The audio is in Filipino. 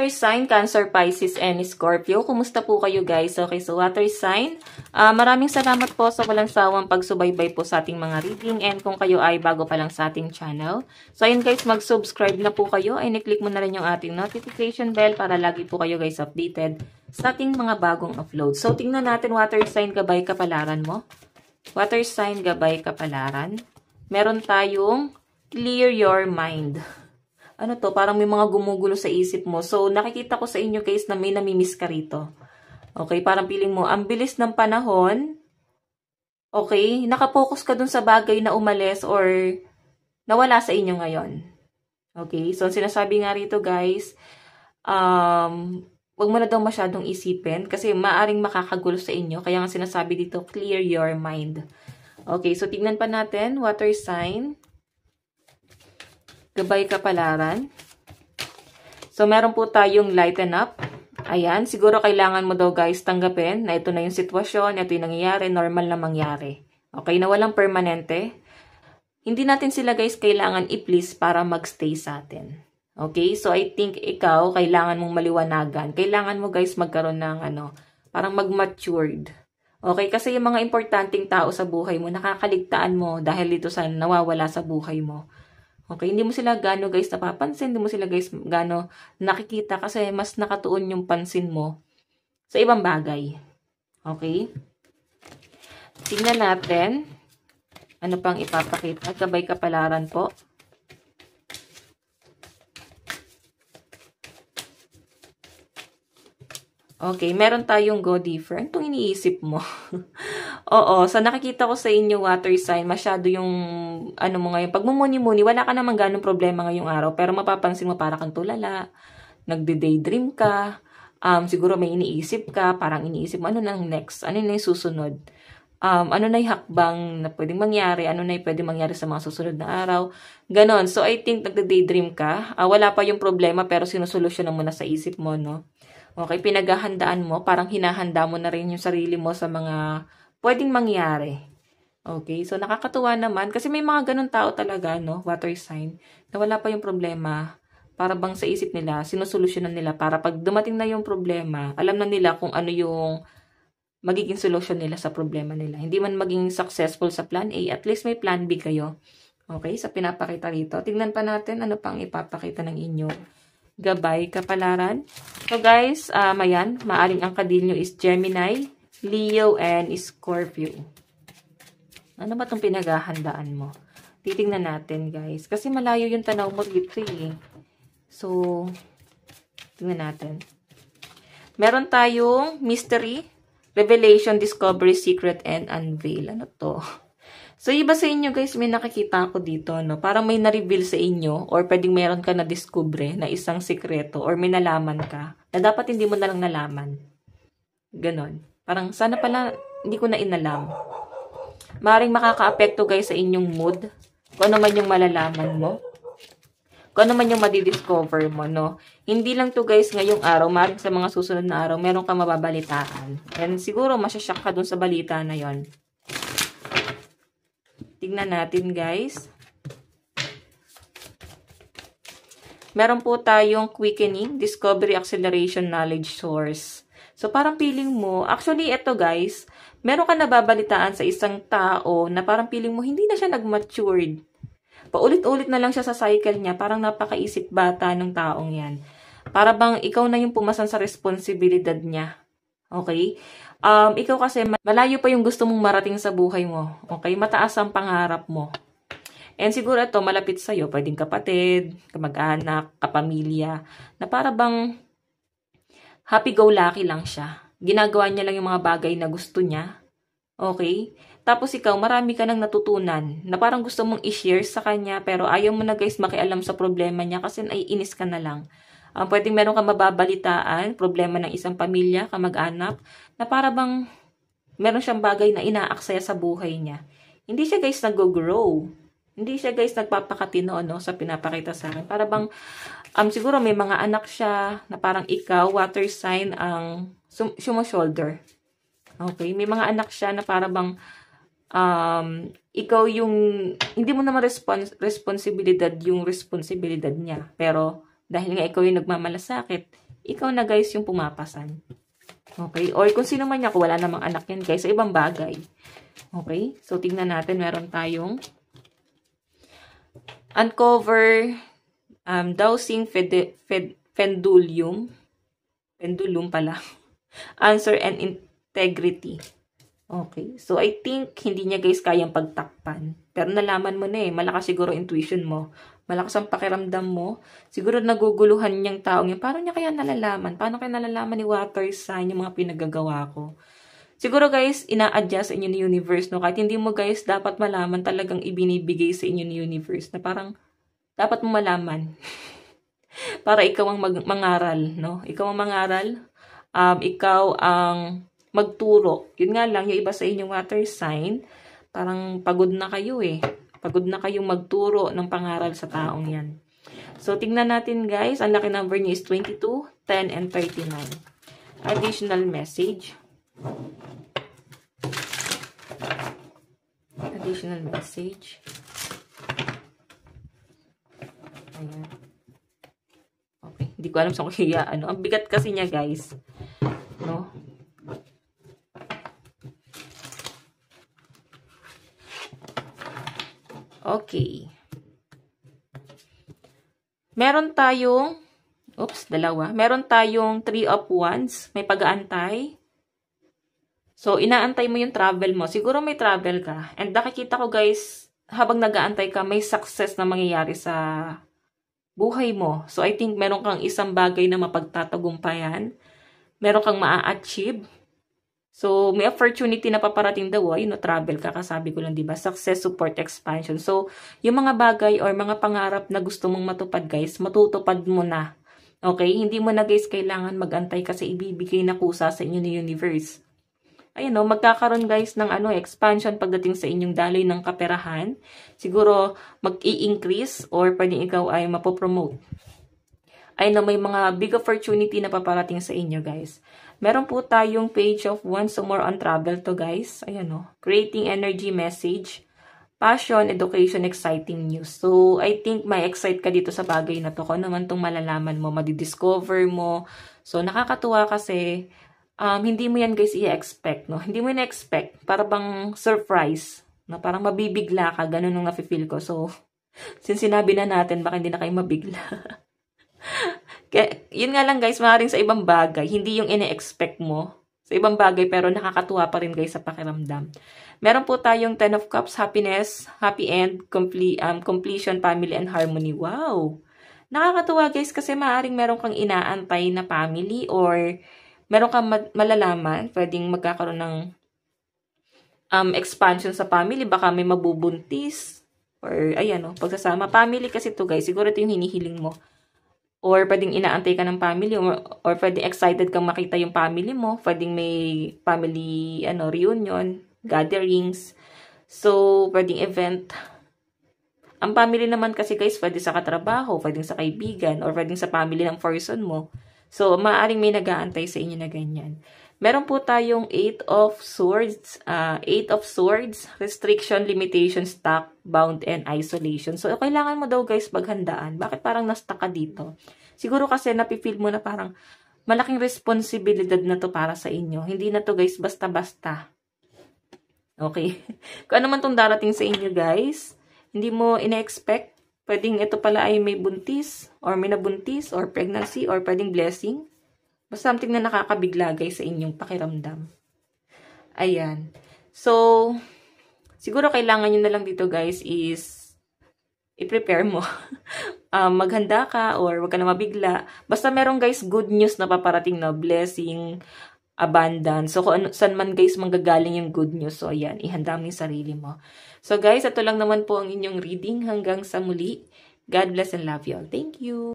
Water sign, Cancer, Pisces, and Scorpio. Kumusta po kayo guys? Okay, so water sign. Maraming salamat po sa walang sawang pagsubaybay po sa ating mga reading. And kung kayo ay bago pa lang sa ating channel. So ayun guys, mag-subscribe na po kayo. Ay click mo na rin yung ating notification bell para lagi po kayo guys updated sa ating mga bagong upload. So tingnan natin water sign, gabay kapalaran mo. Water sign, gabay kapalaran. Meron tayong clear your mind. Ano to? Parang may mga gumugulo sa isip mo. So, nakikita ko sa inyo guys na may namimiss ka rito. Okay? Parang feeling mo, ang bilis ng panahon. Okay? Nakapokus ka dun sa bagay na umalis or nawala sa inyo ngayon. Okay? So, sinasabi nga rito guys, wag mo na daw masyadong isipin kasi maaring makakagulo sa inyo. Kaya nga sinasabi dito, clear your mind. Okay? So, tignan pa natin. Water sign. Gabay kapalaran. So, meron po tayong lighten up. Ayan. Siguro kailangan mo daw guys tanggapin na ito na yung sitwasyon, ito yung nangyayari, normal na mangyari. Okay, na walang permanente. Hindi natin sila guys kailangan i-please para magstay sa atin. Okay, so I think ikaw, kailangan mong maliwanagan. Kailangan mo guys magkaroon ng parang mag-matured. Okay, kasi yung mga importanteng tao sa buhay mo, nakakaligtaan mo dahil dito sa nawawala sa buhay mo. Okay, hindi mo sila gano guys napapansin, hindi mo sila guys gano nakikita kasi mas nakatuon yung pansin mo sa ibang bagay. Okay? Tingnan natin. Ano pang ipapakita? Gabay kapalaran po. Okay, meron tayong go different. Itong iniisip mo. Oo, so nakikita ko sa inyo water sign, masyado yung mo ngayon. Pag mumuni-muni, wala ka naman ganong problema ngayong araw, pero mapapansin mo para kang tulala, nagde-daydream ka, siguro may iniisip ka, parang iniisip mo, ano na next? Ano na yung susunod? Ano na yung hakbang na pwedeng mangyari? Ano na yung pwedeng mangyari sa mga susunod na araw? Ganon. So, I think nagde-daydream ka. Wala pa yung problema, pero sinusolusyonan mo na sa isip mo, no? Okay, pinaghahandaan mo, parang hinahanda mo na rin yung sarili mo sa mga pwedeng mangyari. Okay, so nakakatuwa naman kasi may mga ganun tao talaga, no, water sign, na wala pa yung problema. Para bang sa isip nila, sinusolusyonan nila para pag dumating na yung problema, alam na nila kung ano yung magiging solusyon nila sa problema nila. Hindi man maging successful sa plan A, at least may plan B kayo. Okay, sa pinapakita rito. Tingnan pa natin ano pang ipapakita ng inyo. Gabay kapalaran. So guys, ayan, maaring ang kadil nyo is Gemini, Leo, and Scorpio. Ano ba itong pinaghahandaan mo? Titingnan natin guys. Kasi malayo yung tanaw mo dito eh. So, tingnan natin. Meron tayong mystery, revelation, discovery, secret, and unveil. Ano to? So, iba sa inyo guys, may nakikita ako dito, no? Parang may na-reveal sa inyo or pwedeng meron ka na-discover na isang sikreto or may nalaman ka na dapat hindi mo na lang nalaman. Ganon. Parang sana pala hindi ko na inalam. Maring makaka-apekto guys sa inyong mood. Kung ano man yung malalaman mo. Kung ano man yung madidiscover mo, no? Hindi lang to guys ngayong araw. Maring sa mga susunod na araw, meron ka mababalitaan. And siguro masyasyak ka dun sa balita na yon. Tignan natin guys. Meron po tayong quickening, discovery, acceleration, knowledge source. So parang feeling mo, actually ito guys, meron ka nababalitaan sa isang tao na parang feeling mo hindi na siya nag-matured. Paulit-ulit na lang siya sa cycle niya, parang napakaisip bata ng taong yan. Para bang ikaw na yung pumasan sa responsibilidad niya. Okay? Ikaw kasi malayo pa yung gusto mong marating sa buhay mo. Okay? Mataas ang pangarap mo. And siguro ito malapit sa'yo. Pwedeng kapatid, kamag-anak, kapamilya. Na para bang happy-go-lucky lang siya. Ginagawa niya lang yung mga bagay na gusto niya. Okay? Tapos ikaw, marami ka nang natutunan. Na parang gusto mong i-share sa kanya. Pero ayaw mo na guys makialam sa problema niya kasi naiinis ka na lang. Pwedeng meron ka mababalitaan, problema ng isang pamilya, kamag-anak, na para bang meron siyang bagay na inaaksaya sa buhay niya. Hindi siya guys nag-grow. Hindi siya guys nagpapakatino, no, sa pinapakita sa akin. Para bang, siguro may mga anak siya na parang ikaw, water sign, ang sumo-shoulder. Okay? May mga anak siya na para bang, ikaw yung, hindi mo naman responsibilidad yung responsibilidad niya. Pero, dahil nga ikaw yung nagmamalasakit, ikaw na guys yung pumapasan. Okay? Or kung sino man niya, kung wala namang anak yan guys, sa ibang bagay. Okay? So, tingnan natin, meron tayong uncover dowsing pendulum. Pendulum pala. Answer and integrity. Okay. So, I think, hindi niya guys kayang pagtakpan. Pero nalaman mo na eh. Malakas siguro intuition mo. Malakas ang pakiramdam mo. Siguro naguguluhan niyang taong yan. Paano niya kaya nalalaman? Paano kaya nalalaman ni water sign yung mga pinagagawa ko? Siguro guys, ina-adjust sa inyo ni universe, no? Kahit hindi mo guys dapat malaman, talagang ibinibigay sa inyo ni universe na parang dapat mo malaman. Para ikaw ang mangaral, no? Ikaw ang mangaral. Ikaw ang magturo. Yun nga lang, yung iba sa inyong water sign, parang pagod na kayo eh. Pagod na kayong magturo ng pangaral sa taong yan. So, tingnan natin guys. Ang lucky number niyo is 22, 10, and 39. Additional message. Additional message. Ayan. Okay. Hindi ko alam sa kaya ano. Ang bigat kasi niya guys. No? Okay. Meron tayong, dalawa. Meron tayong 3 of Wands. May pag-aantay. So, inaantay mo yung travel mo. Siguro may travel ka. And nakikita ko guys, habang nag-aantay ka, may success na mangyayari sa buhay mo. So, I think meron kang isang bagay na mapagtatagumpayan. Meron kang maa-achieve. So, may opportunity na paparating daw. Ayun, travel ka. Kasabi ko lang, diba? Success, support, expansion. So, yung mga bagay or mga pangarap na gusto mong matupad guys, matutupad mo na. Okay? Hindi mo na guys kailangan mag-antay kasi ibibigay na kusa sa inyo ni universe. Ayun o, magkakaroon guys ng expansion pagdating sa inyong daloy ng kaperahan. Siguro mag-i-increase or pwedeng ikaw ay mapopromote. Ayun o, may mga big opportunity na paparating sa inyo guys. Meron po tayong page of Wands, so more on travel to guys. Ayun o, creating energy message, passion, education, exciting news. So, I think may excite ka dito sa bagay na to. Kung naman itong malalaman mo, madidiscover mo. So, nakakatuwa kasi hindi mo yan guys i-expect, no? Hindi mo na-expect. Para bang surprise. No? Parang mabibigla ka. Ganun yung nafe-feel ko. So, since sinabi na natin, baka hindi na kayo mabigla. Kaya, yun nga lang guys, maaaring sa ibang bagay. Hindi yung ine-expect mo. Sa ibang bagay, pero nakakatuwa pa rin guys sa pakiramdam. Meron po tayong 10 of Cups, happiness, happy end, completion, family, and harmony. Wow! Nakakatuwa guys kasi maaaring meron kang inaantay na family or meron kang malalaman, pwedeng magkakaroon ng expansion sa family, baka may mabubuntis, or ayan pagsasama. Family kasi to guys, siguro ito yung hinihiling mo. Or pwedeng inaantay ka ng family, or pwedeng excited kang makita yung family mo, pwedeng may family reunion, gatherings, so pwedeng event. Ang family naman kasi guys, pwede sa katrabaho, pwedeng sa kaibigan, or pwedeng sa family ng person mo. So, maaaring may nag-aantay sa inyo na ganyan. Meron po tayong 8 of Swords, restriction, limitation, stuck, bound, and isolation. So, kailangan mo daw guys maghandaan. Bakit parang na-stuck ka dito? Siguro kasi napifeel mo na parang malaking responsibilidad na to para sa inyo. Hindi na to guys basta-basta. Okay? Kung ano man tong darating sa inyo guys, hindi mo ina-expect. Pwedeng ito pala ay may buntis, or may nabuntis, or pregnancy, or pwedeng blessing. Basta something na nakakabigla guys sa inyong pakiramdam. Ayan. So, siguro kailangan nyo na lang dito guys is i-prepare mo. Maghanda ka, or wag ka na mabigla. Basta meron guys good news na paparating na blessing, abundance. So, kung saan man guys manggagaling yung good news. So, ayan, ihanda mo yung sarili mo. So, guys, ito lang naman po ang inyong reading. Hanggang sa muli. God bless and love you all. Thank you.